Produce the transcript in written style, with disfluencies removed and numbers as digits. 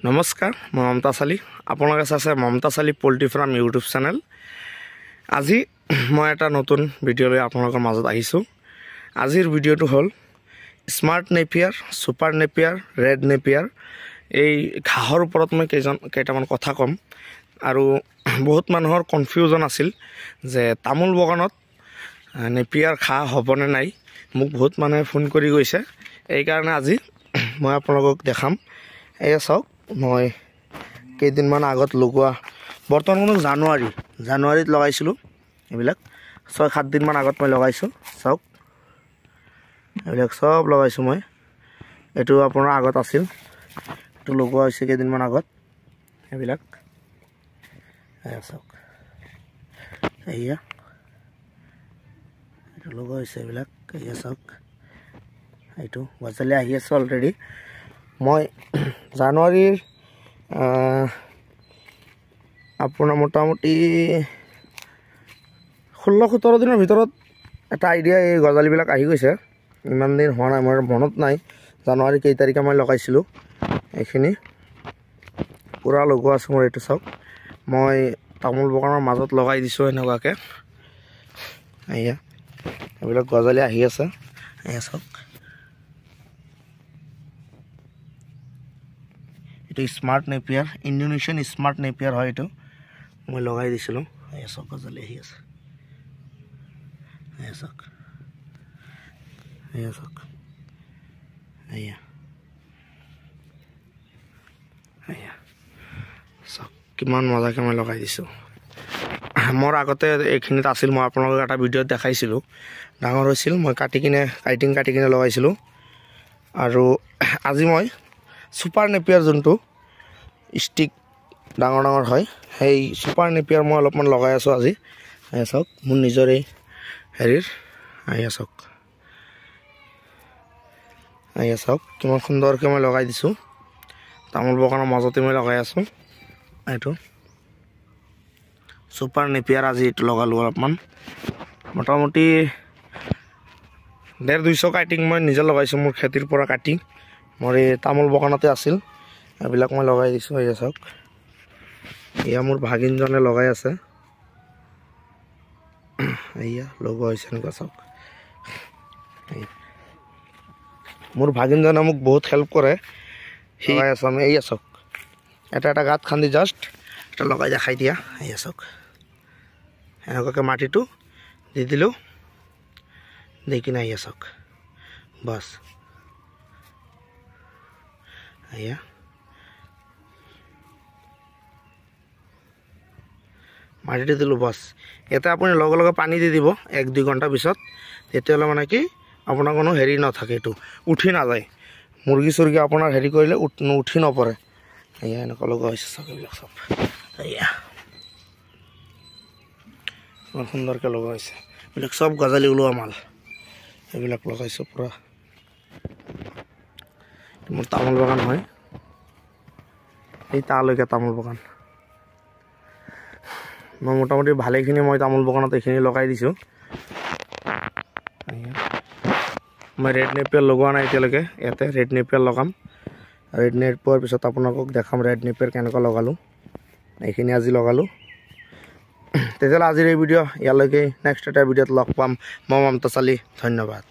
নমস্কাৰ মই মমতা চালি আপোনালোকে চাইছে মমতা চালি পোল্ট্ৰি ফাৰ্ম ইউটিউব চেনেল। আজি মই এটা নতুন ভিডিঅ' লৈ আপোনালোকৰ মাজত আহিছোঁ। আজিৰ ভিডিঅ'টো হ'ল smart Napier, super Napier, red Napier এই ঘাঁহৰ ওপৰত মই কেইটামান কথা ক'ম। আৰু বহুত মানুহৰ কনফিউজন আছিল যে তামোল বাগানত নেপিয়াৰ ঘাঁহ হ'বনে নাই। মোক বহুত মানুহে ফোন কৰি গৈছে, এইকাৰণে আজি মই আপোনালোকক দেখাম। এয়া চাওক, মই কেইদিনমান আগত লগোৱা বৰ্তমান কোনো জানুৱাৰীত লগাইছিলোঁ। এইবিলাক 6-7 দিনমান আগত মই লগাইছোঁ। চাওক, এইবিলাক চব লগাইছোঁ মই। এইটো আপোনাৰ আগত আছিল, এইটো লগোৱা হৈছে কেইদিনমান আগত। এইবিলাক এয়া চাওক, এয়া এইটো লগোৱা হৈছে। এইবিলাক এয়া চাওক, এইটো গজালি আহি আছে অলৰেডি। মই জানুৱাৰীৰ আপোনাৰ মোটামুটি 16-17 দিনৰ ভিতৰত এটা আইডিয়া এই গজালিবিলাক আহি গৈছে। ইমান দিন হোৱা নাই, মোৰ মনত নাই জানুৱাৰী কেই তাৰিখে মই লগাইছিলোঁ। এইখিনি পূৰা লগোৱা আছে মোৰ। এইটো চাওক, মই তামোল বাগানৰ মাজত লগাই দিছোঁ এনেকুৱাকৈ। এয়া এইবিলাক গজালি আহি আছে, এয়া চাওক। এইটো smart Napier, Indonesian smart Napier হয়। এইটো মই লগাই দিছিলোঁ। এয়া চাওক, গজালি আহি আছে। এয়া চাওক, এয়া চাওক, এয়া এয়া চাওক, কিমান মজাকৈ মই লগাই দিছোঁ। মোৰ আগতে এইখিনিত আছিল, মই আপোনালোকক এটা ভিডিঅ'ত দেখাইছিলোঁ। ডাঙৰ হৈছিল, মই কাটি কিনে লগাইছিলোঁ। আৰু আজি মই ছুপাৰ নেপিয়াৰ যোনটো ষ্টিক ডাঙৰ হয়, সেই ছুপাৰ নেপিয়াৰ মই অলপমান লগাই আছোঁ আজি। এয়া চাওক, মোৰ নিজৰে হেৰিৰ। এয়া চাওক, এয়া চাওক, কিমান সুন্দৰকৈ মই লগাই দিছোঁ। তামোল বাগানৰ মাজতে মই লগাই আছোঁ। এইটো ছুপাৰ নেপিয়াৰ আজি এইটো লগালোঁ অলপমান। মোটামুটি 150-200 কাটিং মই নিজে লগাইছোঁ, মোৰ খেতিৰ পৰা কাটি। মোৰ এই তামোল বাগানতে আছিল, এইবিলাক মই লগাই দিছোঁ। এয়া চাওক, এয়া মোৰ ভাগিনজনে লগাই আছে। এয়া লগোৱা হৈছে এনেকুৱা। চাওক, মোৰ ভাগিনজনে মোক বহুত হেল্প কৰে, সি লগাই আছে। আমি এয়া চাওক, এটা গাঁত খান্দি জাষ্ট এটা লগাই দেখাই দিয়া। এয়া চাওক, এনেকুৱাকৈ মাটিটো দি দিলোঁ, দি কিনে এয়া চাওক, বাছ এয়া মাটিটো দিলোঁ, বাছ। ইয়াতে আপুনি লগে পানী দি দিব 1-2 ঘণ্টাৰ পিছত। তেতিয়াহ'লে মানে কি আপোনাৰ কোনো হেৰি নাথাকে, এইটো উঠি নাযায়। মুৰ্গী চুৰ্গী আপোনাৰ হেৰি কৰিলে উঠি নপৰে। এয়া এনেকুৱা লগা হৈছে চাওক, এইবিলাক চব এয়া ইমান সুন্দৰকৈ লগা হৈছে। এইবিলাক চব গজালি ওলোৱা মাল, এইবিলাক লগাইছোঁ পূৰা। মোৰ তামোল বাগান হয়, এই তালৈকে তামোল বাগান। মই মোটামুটি ভালেখিনি মই তামোল বাগানত এইখিনি লগাই দিছোঁ। মই ৰেড নেপিয়াৰ লগোৱা নাই এতিয়ালৈকে। ইয়াতে ৰেড নেপিয়াৰ লগাম। ৰেড নেপিয়াৰ পিছত আপোনালোকক দেখাম ৰেড নেপিয়াৰ কেনেকুৱা লগালোঁ। এইখিনি আজি লগালোঁ। তেতিয়াহ'লে আজিৰ এই ভিডিঅ' ইয়ালৈকে। নেক্সট এটা ভিডিঅ'ত লগ পাম। মই মমতা চালি, ধন্যবাদ।